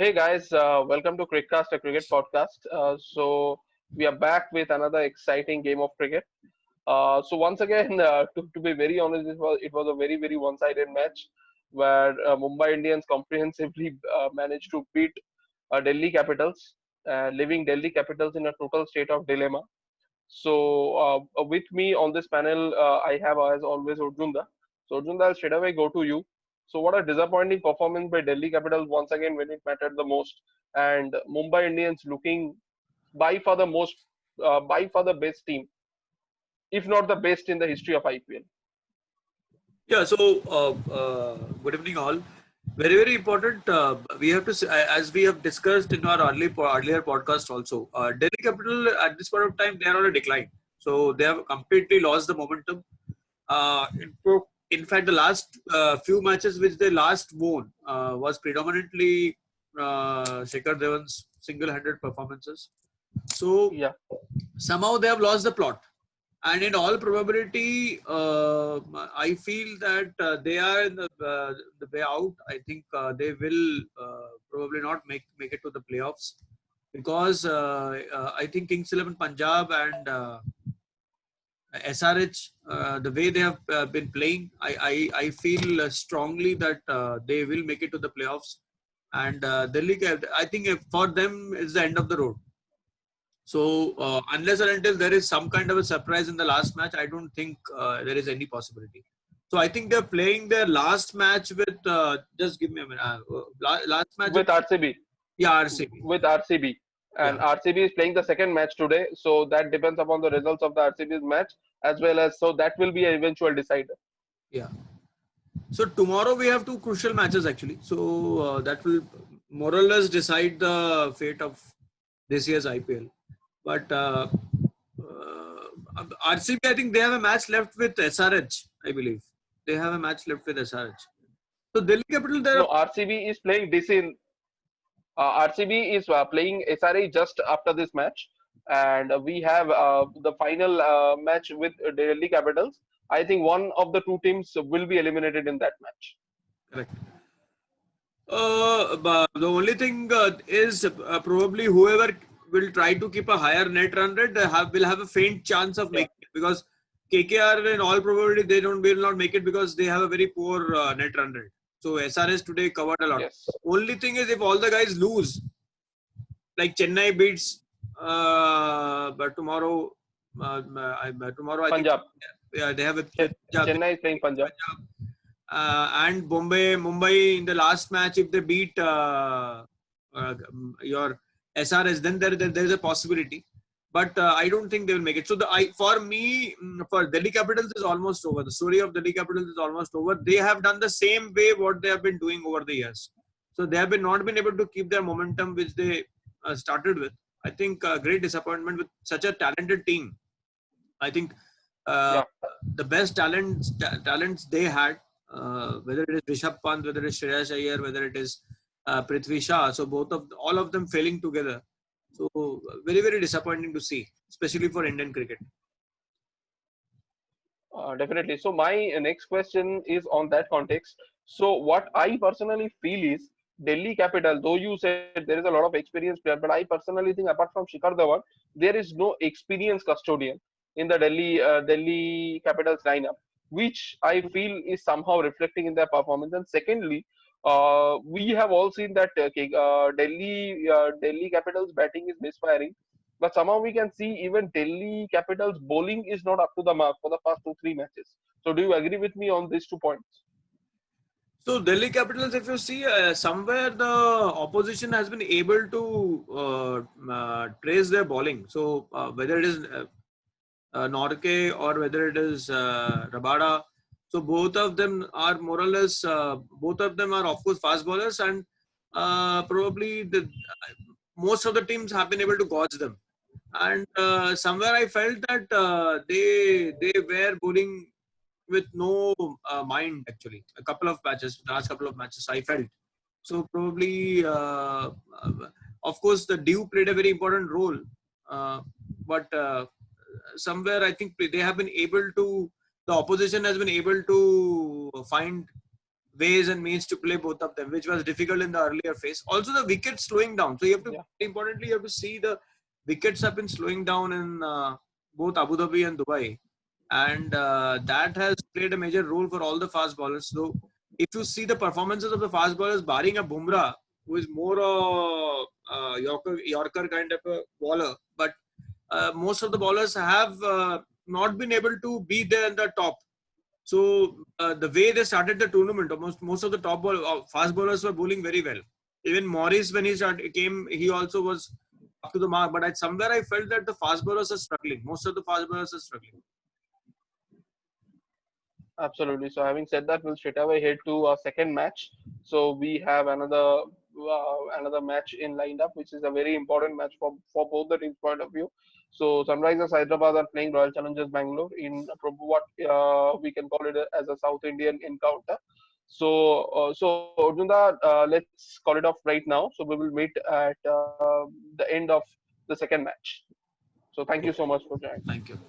Hey guys, welcome to Crick-Cast, a cricket podcast. So we are back with another exciting game of cricket. So once again, to be very honest, it was a very one-sided match where Mumbai Indians comprehensively managed to beat Delhi Capitals, leaving Delhi Capitals in a total state of dilemma. So with me on this panel, I have as always Urjunda. So Urjunda, I'll straight away go to you. So what a disappointing performance by Delhi Capitals once again when it mattered the most, and Mumbai Indians looking by far the by far the best team, if not the best in the history of IPL. Yeah, so good evening, all. Very important. We have to, as we have discussed in our earlier podcast also, Delhi Capital at this point of time they are on a decline. So they have completely lost the momentum. In fact, the last few matches which they last won was predominantly Shikhar Dhawan's single-handed performances. So Yeah, somehow they have lost the plot, and in all probability I feel that they are in the way out. I think they will probably not make it to the playoffs, because I think Kings 11 Punjab and SRH, the way they have been playing, I feel strongly that they will make it to the playoffs. And Delhi, I think for them is the end of the road. So unless or until there is some kind of a surprise in the last match, I don't think there is any possibility. So I think they're playing their last match with. Just give me a minute. Last match. with RCB, Yeah, RCB. with RCB, and Yeah, RCB is playing the second match today. So that depends upon the results of the RCB's match as well as so that will be an eventual decider. yeah. So tomorrow we have two crucial matches actually. So that will more or less decide the fate of this year's IPL. But RCB, I think they have a match left with SRH. I believe they have a match left with SRH. So Delhi Capital, there. No, RCB is playing this in RCB is playing SRA just after this match, and we have the final match with Delhi Capitals. I think one of the two teams will be eliminated in that match. Correct. But the only thing is probably whoever will try to keep a higher net run rate will have a faint chance of Yeah. making it, because KKR in all probability they will not make it because they have a very poor net run rate. So SRS today covered a lot. Yes. Only thing is if all the guys lose, like Chennai beats, but tomorrow I think Punjab. yeah, they have a Punjab. Chennai is playing Punjab. And Mumbai in the last match, if they beat your SRS, then there is a possibility. But I don't think they will make it. So for me, for Delhi Capitals is almost over. The story of Delhi Capitals is almost over. They have done the same way what they have been doing over the years. So they have not been able to keep their momentum which they started with. I think great disappointment with such a talented team. I think uh, Yeah. the best talents they had, whether it is Rishabh Pant, whether it is Shreyas Iyer, whether it is Prithvi Shah. So all of them failing together. So very disappointing to see, especially for Indian cricket. Definitely. So my next question is on that context. So what I personally feel is Delhi Capital, though you said there is a lot of experienced player, but I personally think apart from Shikhar Dhawan, there is no experienced custodian in the Delhi Capitals lineup, which I feel is somehow reflecting in their performance. And secondly, we have all seen that Delhi Capitals batting is misfiring. But somehow we can see even Delhi Capitals bowling is not up to the mark for the past 2-3 matches. So do you agree with me on these 2 points? So Delhi Capitals, if you see, somewhere the opposition has been able to trace their bowling. So whether it is Norke or whether it is Rabada, so both of them are more or less, both of them are of course fast bowlers, and probably most of the teams have been able to gauge them. And somewhere I felt that they were bowling with no mind actually. Last couple of matches, I felt. So probably, of course, the dew played a very important role, but somewhere the opposition has been able to find ways and means to play both of them, which was difficult in the earlier phase. Also, the wickets slowing down. So you have to, importantly, you have to see the wickets have been slowing down in both Abu Dhabi and Dubai, and that has played a major role for all the fast bowlers. So if you see the performances of the fast bowlers, barring a Bumrah, who is more a Yorker kind of a bowler, but most of the bowlers have not been able to be there in the top. So the way they started the tournament, most of the fast bowlers were bowling very well. Even Morris, when came, he also was up to the mark. But somewhere I felt that the fast bowlers are struggling. Most of the fast bowlers are struggling. Absolutely. So having said that, we'll straight away head to our second match. So we have another match in lined up, which is a very important match for both the teams' point of view. So Sunrisers Hyderabad are playing Royal Challengers Bangalore in what we can call it as a South Indian encounter. So Arjunda, let's call it off right now. So we will meet at the end of the second match. So thank you so much for joining. Thank you.